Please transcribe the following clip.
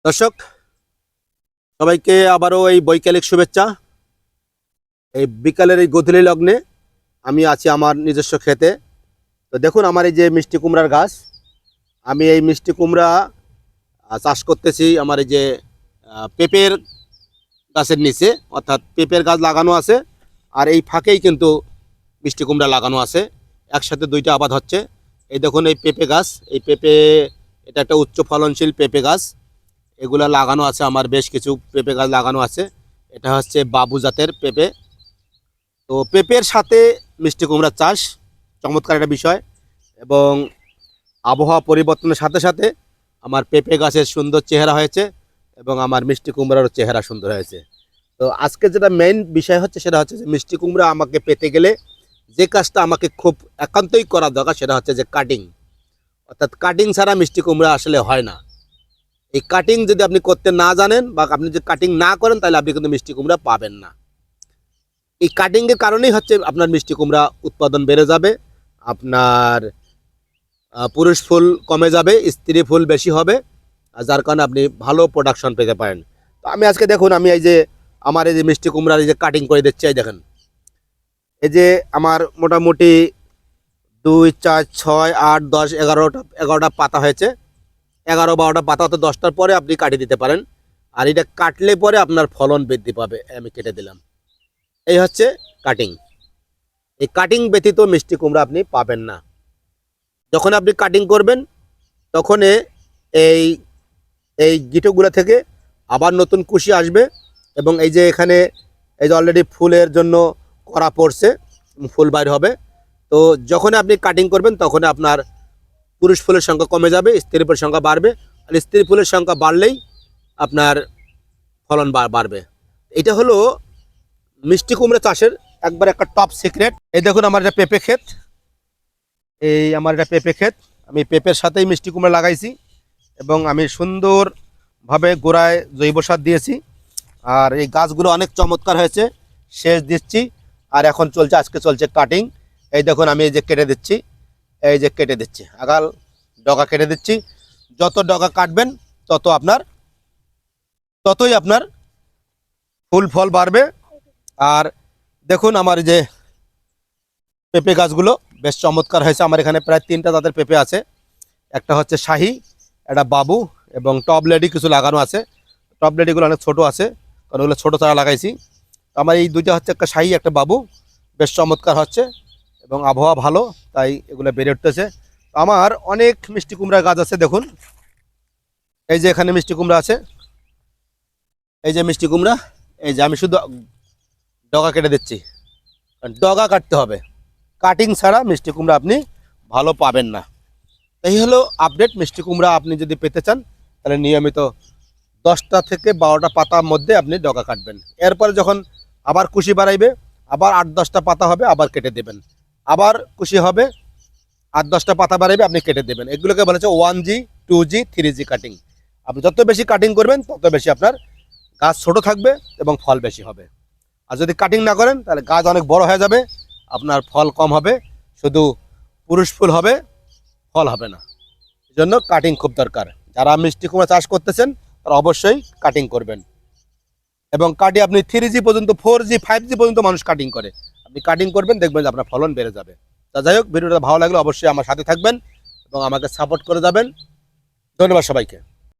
দর্শক সবাইকে আবারও এই বৈকালিক শুভেচ্ছা। এই বিকালের এই গধূলি লগ্নে আমি আছি আমার নিজস্ব ক্ষেতে। তো দেখুন আমার এই যে মিষ্টি কুমড়ার গাছ, আমি এই মিষ্টি কুমড়া চাষ করতেছি আমার এই যে পেঁপের গাছের নিচে, অর্থাৎ পেঁপের গাছ লাগানো আছে আর এই ফাঁকেই কিন্তু মিষ্টি কুমড়া লাগানো আছে, একসাথে দুইটা আবাদ হচ্ছে। এই দেখুন এই পেঁপে গাছ, এই পেঁপে এটা একটা উচ্চ ফলনশীল পেঁপে গাছ। এগুলা লাগানো আছে, আমার বেশ কিছু পেঁপে গাছ লাগানো আছে। এটা হচ্ছে বাবু জাতের পেঁপে। তো পেঁপের সাথে মিষ্টি কুমড়ার চাষ চমৎকার একটা বিষয়, এবং আবহাওয়া পরিবর্তনের সাথে সাথে আমার পেঁপে গাছের সুন্দর চেহারা হয়েছে এবং আমার মিষ্টি কুমড়ারও চেহারা সুন্দর হয়েছে। তো আজকে যেটা মেইন বিষয় হচ্ছে সেটা হচ্ছে যে মিষ্টি কুমড়া আমাকে পেতে গেলে যে কাজটা আমাকে খুব একান্তই করা দরকার সেটা হচ্ছে যে কাটিং, অর্থাৎ কাটিং ছাড়া মিষ্টি কুমড়া আসলে হয় না। এই কাটিং যদি আপনি করতে না জানেন বা আপনি যদি কাটিং না করেন তাহলে আপনি কিন্তু মিষ্টি কুমড়া পাবেন না। এই কাটিংয়ের কারণেই হচ্ছে আপনার মিষ্টি কুমড়া উৎপাদন বেড়ে যাবে, আপনার পুরুষ ফুল কমে যাবে, স্ত্রী ফুল বেশি হবে, আর যার কারণে আপনি ভালো প্রোডাকশন পেতে পারেন। তো আমি আজকে দেখুন আমি এই যে আমার এই যে মিষ্টি কুমড়ার এই যে কাটিং করে দিচ্ছি, এই দেখেন এই যে আমার মোটামুটি 2, 4, 6, 8, 10, 11টা পাতা হয়েছে। 11-12টা পাতা, তো 10টার পরে আপনি কাটিয়ে দিতে পারেন। আর এটা কাটলে পরে আপনার ফলন বৃদ্ধি পাবে। আমি কেটে দিলাম। এই হচ্ছে কাটিং। এই কাটিং ব্যতীত মিষ্টি কুমড়া আপনি পাবেন না। যখন আপনি কাটিং করবেন তখন এই এই গিটোগুলো থেকে আবার নতুন কুশি আসবে, এবং এই যে এখানে এই যে অলরেডি ফুলের জন্য করা পড়ছে, ফুল বাইর হবে। তো যখন আপনি কাটিং করবেন তখন আপনার পুরুষ ফুলের সংখ্যা কমে যাবে, স্ত্রী ফুলের সংখ্যা বাড়বে, আর স্ত্রী ফুলের সংখ্যা বাড়লেই আপনার ফলন বাড়বে। এটা হলো মিষ্টি কুমড়া চাষের একবার একটা টপ সিক্রেট। এই দেখুন আমার এটা পেঁপে ক্ষেত, এই আমার এটা পেঁপে ক্ষেত। আমি পেঁপের সাথেই মিষ্টি কুমড়া লাগাইছি এবং আমি সুন্দরভাবে গোড়ায় জৈব সার দিয়েছি। আর এই গাছগুলো অনেক চমৎকার হয়েছে, সেচ দিচ্ছি। আর এখন আজকে চলছে কাটিং। এই দেখুন আমি এই যে কেটে দিচ্ছি, এই যে কেটে দিচ্ছি, আগাল ডগা কেটে দিচ্ছি। যত ডগা কাটবেন ততই আপনার ফুল ফল বাড়বে। আর দেখুন আমার যে পেঁপে গাছগুলো বেশ চমৎকার হয়েছে। আমার এখানে প্রায় 3টা জাতের পেঁপে আছে। একটা হচ্ছে শাহি, একটা বাবু, এবং টপ লেডি কিছু লাগানো আছে। টপ লেডিগুলো অনেক ছোট আছে, কারণ ওগুলো ছোটো চারা লাগাইছি। আমার এই দুইটা হচ্ছে একটা শাহি একটা বাবু, বেশ চমৎকার হচ্ছে এবং আবহাওয়া ভালো তাই এগুলো বেড়ে উঠতেছে। আমার অনেক মিষ্টি কুমড়া গাছ আছে। দেখুন এই যে এখানে মিষ্টি কুমড়া আছে, এই যে মিষ্টি কুমড়া, এই যে আমি শুধু ডগা কেটে দিচ্ছি। ডগা কাটতে হবে, কাটিং ছাড়া মিষ্টি কুমড়া আপনি ভালো পাবেন না। এই হলো আপডেট। মিষ্টি কুমড়া আপনি যদি পেতে চান তাহলে নিয়মিত 10টা থেকে 12টা পাতার মধ্যে আপনি ডগা কাটবেন। এরপরে যখন আবার কুশি বাড়াইবে, আবার 8-10টা পাতা হবে, আবার কেটে দেবেন। আবার কুশি হবে, 8-10টা পাতা বাড়াইবে, আপনি কেটে দেবেন। এগুলোকে বলেছে 1G 2G 3G কাটিং। আপনি যত বেশি কাটিং করবেন তত বেশি আপনার গাছ ছোট থাকবে এবং ফল বেশি হবে। আর যদি কাটিং না করেন তাহলে গাছ অনেক বড় হয়ে যাবে, আপনার ফল কম হবে, শুধু পুরুষ ফুল হবে, ফল হবে না। এই জন্য কাটিং খুব দরকার। যারা মিষ্টি কুমড়া চাষ করতেছেন তারা অবশ্যই কাটিং করবেন। এবং কাটি আপনি 3G পর্যন্ত, 4G 5G পর্যন্ত মানুষ কাটিং করে। আপনি কাটিং করবেন, দেখবেন যে আপনার ফলন বেড়ে যাবে। তা যাই হোক, ভিডিওটা ভালো লাগলে অবশ্যই আমার সাথে থাকবেন এবং আমাকে সাপোর্ট করে যাবেন। ধন্যবাদ সবাইকে।